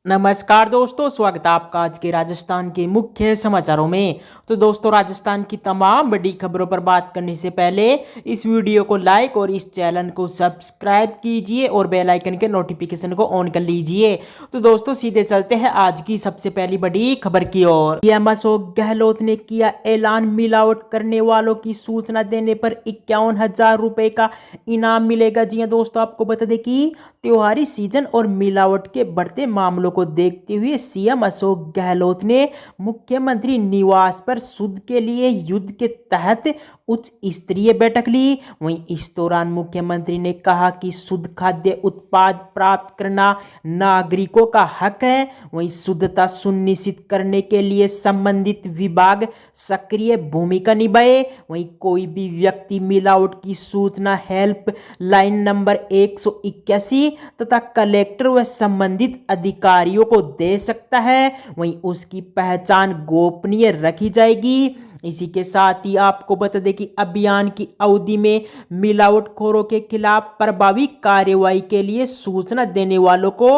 नमस्कार दोस्तों, स्वागत है आपका आज के राजस्थान के मुख्य समाचारों में। तो दोस्तों, राजस्थान की तमाम बड़ी खबरों पर बात करने से पहले इस वीडियो को लाइक और इस चैनल को सब्सक्राइब कीजिए और बेल आइकन के नोटिफिकेशन को ऑन कर लीजिए। तो दोस्तों, सीधे चलते हैं आज की सबसे पहली बड़ी खबर की ओर। सीएम अशोक गहलोत ने किया ऐलान, मिलावट करने वालों की सूचना देने पर 51,000 रुपए का इनाम मिलेगा। जी हाँ दोस्तों, आपको बता दें कि त्योहारी सीजन और मिलावट के बढ़ते मामलों को देखते हुए सीएम अशोक गहलोत ने मुख्यमंत्री निवास पर शुद्ध के लिए युद्ध के तहत उच्च स्तरीय बैठक ली। वहीं इस दौरान मुख्यमंत्री ने कहा कि शुद्ध खाद्य उत्पाद प्राप्त करना नागरिकों का हक है। वहीं शुद्धता सुनिश्चित करने के लिए संबंधित विभाग सक्रिय भूमिका निभाए। वहीं कोई भी व्यक्ति मिलावट की सूचना हेल्प लाइन नंबर 181 तथा कलेक्टर व संबंधित अधिकारियों को दे सकता है। वहीं उसकी पहचान गोपनीय रखी जाएगी। इसी के साथ ही आपको बता दें कि अभियान की अवधि में मिलावटखोरों के खिलाफ प्रभावी कार्रवाई के लिए सूचना देने वालों को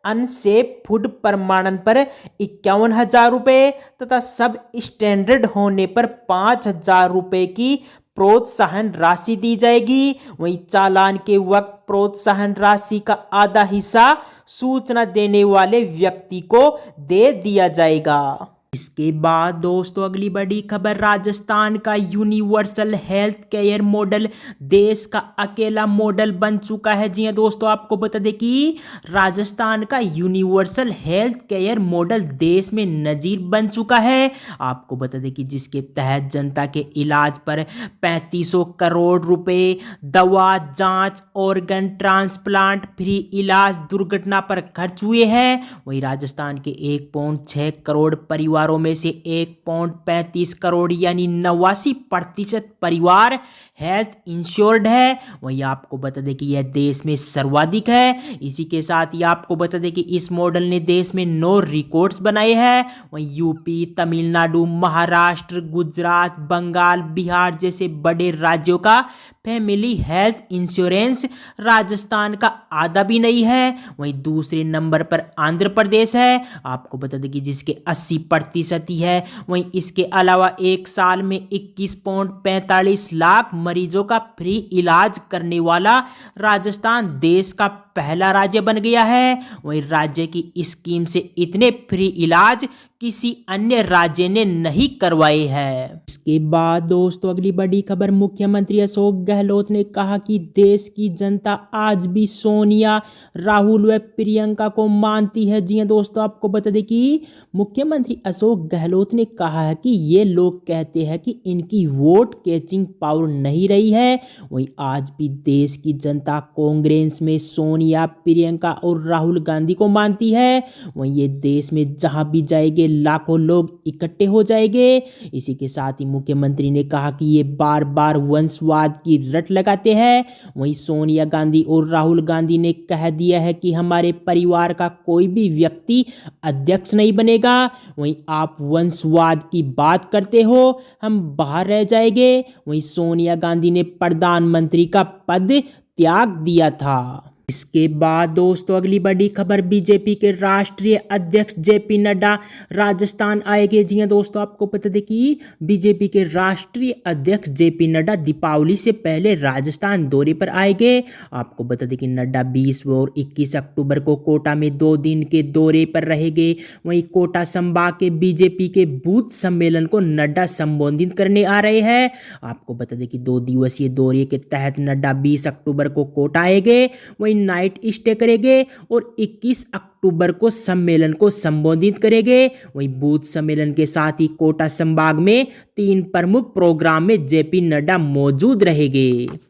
अनसेफ फूड प्रमाणन पर 51,000 रुपये तथा सब स्टैंडर्ड होने पर 5,000 रुपये की प्रोत्साहन राशि दी जाएगी। वहीं चालान के वक्त प्रोत्साहन राशि का आधा हिस्सा सूचना देने वाले व्यक्ति को दे दिया जाएगा। इसके बाद दोस्तों, अगली बड़ी खबर, राजस्थान का यूनिवर्सल हेल्थ केयर मॉडल देश का अकेला मॉडल बन चुका है। जी हाँ दोस्तों, आपको बता दें कि राजस्थान का यूनिवर्सल हेल्थ केयर मॉडल देश में नजीर बन चुका है। आपको बता दें कि जिसके तहत जनता के इलाज पर 3500 करोड़ रुपए, दवा, जांच, ऑर्गन ट्रांसप्लांट, फ्री इलाज, दुर्घटना पर खर्च हुए हैं। वहीं राजस्थान के 1.6 करोड़ परिवारों में से 1.35 करोड़ यानी 89% परिवार हेल्थ इंश्योर्ड है। वहीं आपको बता दें कि यह देश में सर्वाधिक है। इसी के साथ ही आपको बता दें कि इस मॉडल ने देश में 9 रिकॉर्ड्स बनाए हैं। वहीं यूपी, तमिलनाडु, महाराष्ट्र, गुजरात, बंगाल, बिहार जैसे बड़े राज्यों का फैमिली हेल्थ इंश्योरेंस राजस्थान का आधा भी नहीं है। वहीं दूसरे नंबर पर आंध्र प्रदेश है, आपको बता दें कि जिसके 80% ही है। वहीं इसके अलावा एक साल में 21.45 लाख मरीजों का फ्री इलाज करने वाला राजस्थान देश का पहला राज्य बन गया है। वहीं राज्य की स्कीम से इतने फ्री इलाज किसी अन्य राज्य ने नहीं करवाए हैं। इसके बाद दोस्तों, अगली बड़ी खबर, मुख्यमंत्री अशोक गहलोत ने कहा कि देश की जनता आज भी सोनिया, राहुल व प्रियंका को मानती है। जी हाँ दोस्तों, आपको बता दें कि मुख्यमंत्री अशोक गहलोत ने कहा है कि ये लोग कहते हैं कि इनकी वोट कैचिंग पावर नहीं रही है। वहीं आज भी देश की जनता कांग्रेस में सोनिया, प्रियंका और राहुल गांधी को मानती है। वहीं ये देश में जहां भी जाएंगे लाखों लोग इकट्ठे हो जाएंगे। इसी के साथ ही मुख्यमंत्री ने कहा कि ये बार बार वंशवाद की रट लगाते हैं। वहीं सोनिया गांधी और राहुल गांधी ने कह दिया है कि हमारे परिवार का कोई भी व्यक्ति अध्यक्ष नहीं बनेगा। वहीं आप वंशवाद की बात करते हो, हम बाहर रह जाएंगे। वहीं सोनिया गांधी ने प्रधानमंत्री का पद त्याग दिया था। इसके बाद दोस्तों, अगली बड़ी खबर, बीजेपी के राष्ट्रीय अध्यक्ष जेपी नड्डा राजस्थान आएंगे। जी हाँ दोस्तों, आपको बता दें कि बीजेपी के राष्ट्रीय अध्यक्ष जेपी नड्डा दीपावली से पहले राजस्थान दौरे पर आएंगे। आपको बता दें कि नड्डा 20 और 21 अक्टूबर को कोटा में 2 दिन के दौरे पर रहेंगे। वहीं कोटा संभाग के बीजेपी के बूथ सम्मेलन को नड्डा संबोधित करने आ रहे हैं। आपको बता दें कि 2 दिवसीय दौरे के तहत नड्डा 20 अक्टूबर को कोटा आएंगे, वहीं नाइट स्टे करेंगे और 21 अक्टूबर को सम्मेलन को संबोधित करेंगे। वहीं बूथ सम्मेलन के साथ ही कोटा संभाग में 3 प्रमुख प्रोग्राम में जेपी नड्डा मौजूद रहेंगे।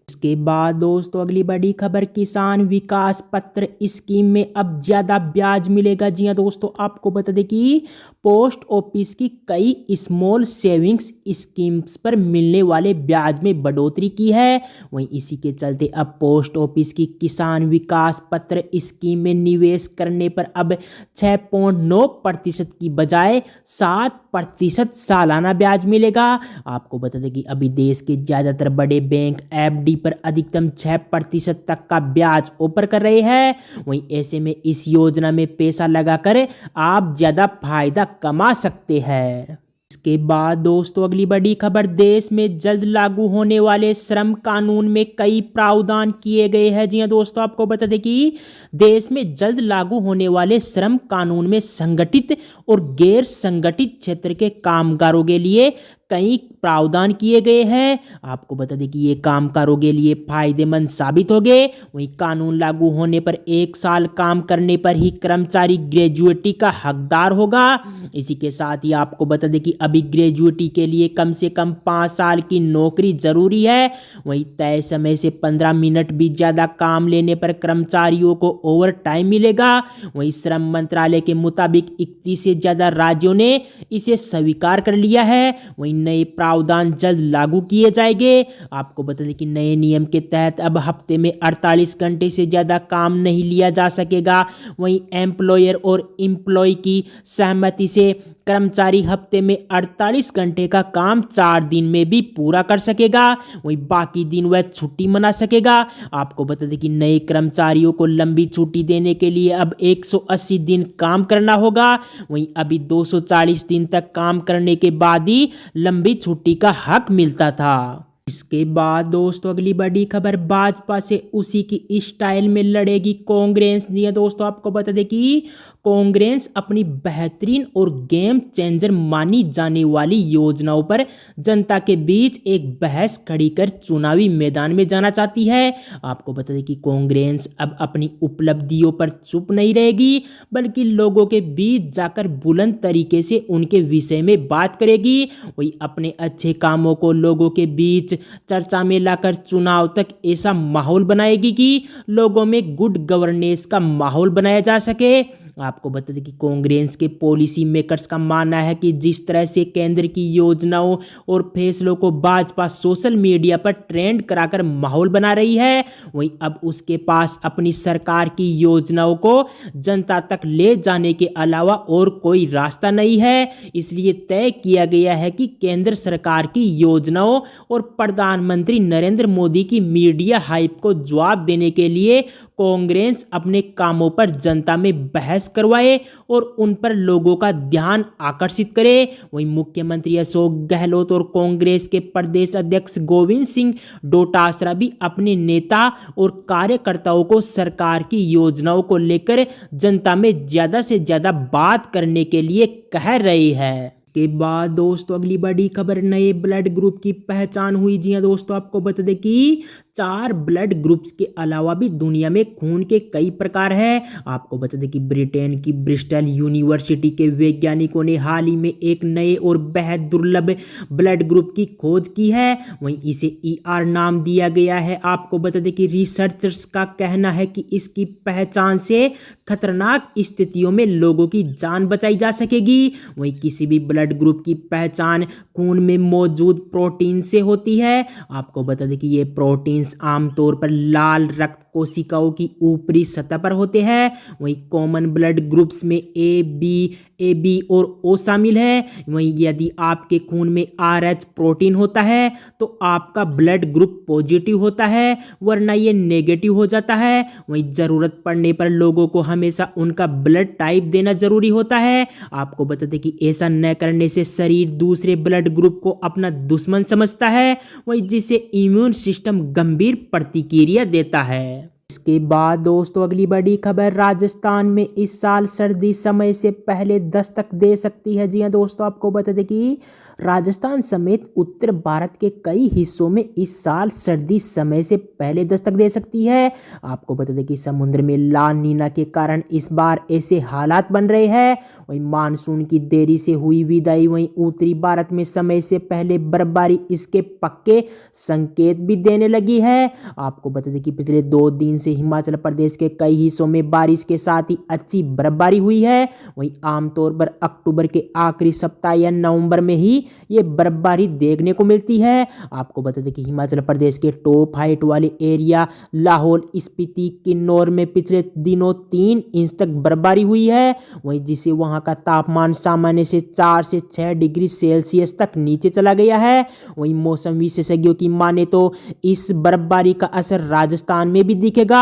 इसके बाद दोस्तों, अगली बड़ी खबर, किसान विकास पत्र स्कीम में अब ज्यादा ब्याज मिलेगा। जी हाँ दोस्तों, आपको बता दें कि पोस्ट ऑफिस की कई स्मॉल सेविंग्स स्कीम्स पर मिलने वाले ब्याज में बढ़ोतरी की है। वहीं इसी के चलते अब पोस्ट ऑफिस की किसान विकास पत्र स्कीम में निवेश करने पर पर अब 6.9% की बजाय 7% सालाना ब्याज मिलेगा। आपको बता दें कि अभी देश के ज़्यादातर बड़े बैंक एफडी पर अधिकतम 6% तक का ब्याज ऑफर कर रहे हैं। वहीं ऐसे में इस योजना में पैसा लगाकर आप ज़्यादा फायदा कमा सकते हैं। इसके बाद दोस्तों अगली बड़ी खबर, देश में जल्द लागू होने वाले श्रम कानून में कई प्रावधान किए गए हैं। जी हाँ दोस्तों, आपको बता दें कि देश में जल्द लागू होने वाले श्रम कानून में संगठित और गैर संगठित क्षेत्र के कामगारों के लिए कई प्रावधान किए गए हैं। आपको बता दें कि ये कामगारों के लिए फायदेमंद साबित होंगे। वहीं कानून लागू होने पर 1 साल काम करने पर ही कर्मचारी ग्रेजुएटी का हकदार होगा। इसी के साथ ही आपको बता दें कि अभी ग्रेजुएटी के लिए कम से कम 5 साल की नौकरी जरूरी है। वहीं तय समय से 15 मिनट भी ज़्यादा काम लेने पर कर्मचारियों को ओवर टाइम मिलेगा। वहीं श्रम मंत्रालय के मुताबिक 31 से ज़्यादा राज्यों ने इसे स्वीकार कर लिया है। वहीं नए प्रावधान जल्द लागू किए जाएंगे। आपको बता दें कि नए नियम के तहत अब हफ्ते में 48 घंटे से ज़्यादा काम नहीं लिया जा सकेगा। वहीं एम्प्लॉयर और एम्प्लॉय की सहमति से कर्मचारी हफ्ते में 48 घंटे का काम 4 दिन में भी पूरा कर सकेगा। वहीं बाकी दिन वह छुट्टी मना सकेगा। आपको बता दें कि नए कर्मचारियों को लंबी छुट्टी देने के लिए अब 180 दिन काम करना होगा। वहीं अभी 240 दिन तक काम करने के बाद ही लंबी छुट्टी का हक मिलता था। इसके बाद दोस्तों अगली बड़ी खबर, भाजपा से उसी की स्टाइल में लड़ेगी कांग्रेस। जी हाँ दोस्तों, आपको बता दें कि कांग्रेस अपनी बेहतरीन और गेम चेंजर मानी जाने वाली योजनाओं पर जनता के बीच एक बहस खड़ी कर चुनावी मैदान में जाना चाहती है। आपको बता दें कि कांग्रेस अब अपनी उपलब्धियों पर चुप नहीं रहेगी, बल्कि लोगों के बीच जाकर बुलंद तरीके से उनके विषय में बात करेगी। वही अपने अच्छे कामों को लोगों के बीच चर्चा में लाकर चुनाव तक ऐसा माहौल बनाएगी कि लोगों में गुड गवर्नेंस का माहौल बनाया जा सके। आपको बता दें कि कांग्रेस के पॉलिसी मेकर्स का मानना है कि जिस तरह से केंद्र की योजनाओं और फैसलों को भाजपा सोशल मीडिया पर ट्रेंड कराकर माहौल बना रही है, वहीं अब उसके पास अपनी सरकार की योजनाओं को जनता तक ले जाने के अलावा और कोई रास्ता नहीं है। इसलिए तय किया गया है कि केंद्र सरकार की योजनाओं और प्रधानमंत्री नरेंद्र मोदी की मीडिया हाइप को जवाब देने के लिए कांग्रेस अपने कामों पर जनता में बहस करवाए और उन पर लोगों का ध्यान आकर्षित करे। वहीं मुख्यमंत्री अशोक गहलोत और कांग्रेस के प्रदेश अध्यक्ष गोविंद सिंह डोटासरा भी अपने नेता और कार्यकर्ताओं को सरकार की योजनाओं को लेकर जनता में ज़्यादा से ज़्यादा बात करने के लिए कह रहे हैं। के बाद दोस्तों अगली बड़ी खबर, नए ब्लड ग्रुप की पहचान हुई। जी हाँ दोस्तों, आपको बता दें कि 4 ब्लड ग्रुप्स के अलावा भी दुनिया में खून के कई प्रकार हैं। आपको बता दें कि ब्रिटेन की ब्रिस्टल यूनिवर्सिटी के वैज्ञानिकों ने हाल ही में एक नए और बेहद दुर्लभ ब्लड ग्रुप की खोज की है। वहीं इसे ER नाम दिया गया है। आपको बता दें कि रिसर्चर्स का कहना है कि इसकी पहचान से खतरनाक स्थितियों में लोगों की जान बचाई जा सकेगी। वहीं किसी भी ब्लड ग्रुप की पहचान खून में मौजूद प्रोटीन से होती है। आपको बता दें कि ये प्रोटीन आमतौर पर लाल रक्त कोशिकाओं की ऊपरी सतह पर होते हैं। वहीं कॉमन ब्लड ग्रुप्स में AB और O शामिल है। वहीं यदि आपके खून में RH प्रोटीन होता है तो आपका ब्लड ग्रुप पॉजिटिव होता है, वरना ये नेगेटिव हो जाता है। वहीं ज़रूरत पड़ने पर लोगों को हमेशा उनका ब्लड टाइप देना जरूरी होता है। आपको बता दें कि ऐसा न करने से शरीर दूसरे ब्लड ग्रुप को अपना दुश्मन समझता है, वहीं जिससे इम्यून सिस्टम गंभीर प्रतिक्रिया देता है। इसके बाद दोस्तों अगली बड़ी खबर, राजस्थान में इस साल सर्दी समय से पहले दस्तक दे सकती है। जी हाँ दोस्तों, आपको बता दें कि राजस्थान समेत उत्तर भारत के कई हिस्सों में इस साल सर्दी समय से पहले दस्तक दे सकती है। आपको बता दें कि समुद्र में ला नीना के कारण इस बार ऐसे हालात बन रहे हैं। वहीं मानसून की देरी से हुई विदाई, वहीं उत्तरी भारत में समय से पहले बर्फबारी इसके पक्के संकेत भी देने लगी है। आपको बता दें कि पिछले 2 दिन से हिमाचल प्रदेश के कई हिस्सों में बारिश के साथ ही अच्छी बर्फबारी हुई है। वहीं आमतौर पर अक्टूबर के आखिरी सप्ताह या नवंबर में ही ये बर्फबारी देखने को मिलती है। आपको बता दें कि हिमाचल प्रदेश के टॉप हाइट वाले एरिया लाहौल, स्पीति, किन्नौर में पिछले दिनों 3 इंच तक बर्फबारी हुई है। वहीं जिससे वहां का तापमान सामान्य से 4 से 6 डिग्री सेल्सियस तक नीचे चला गया है। वहीं मौसम विशेषज्ञों की माने तो इस बर्फबारी का असर राजस्थान में भी दिखेगा।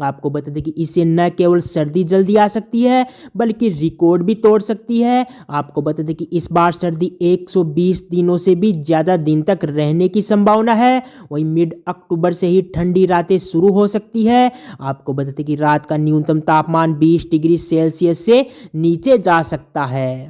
आपको बता दें कि इससे न केवल सर्दी जल्दी आ सकती है बल्कि रिकॉर्ड भी तोड़ सकती है। आपको बता दें कि इस बार सर्दी 120 दिनों से भी ज़्यादा दिन तक रहने की संभावना है। वहीं मिड अक्टूबर से ही ठंडी रातें शुरू हो सकती है। आपको बता दें कि रात का न्यूनतम तापमान 20 डिग्री सेल्सियस से नीचे जा सकता है।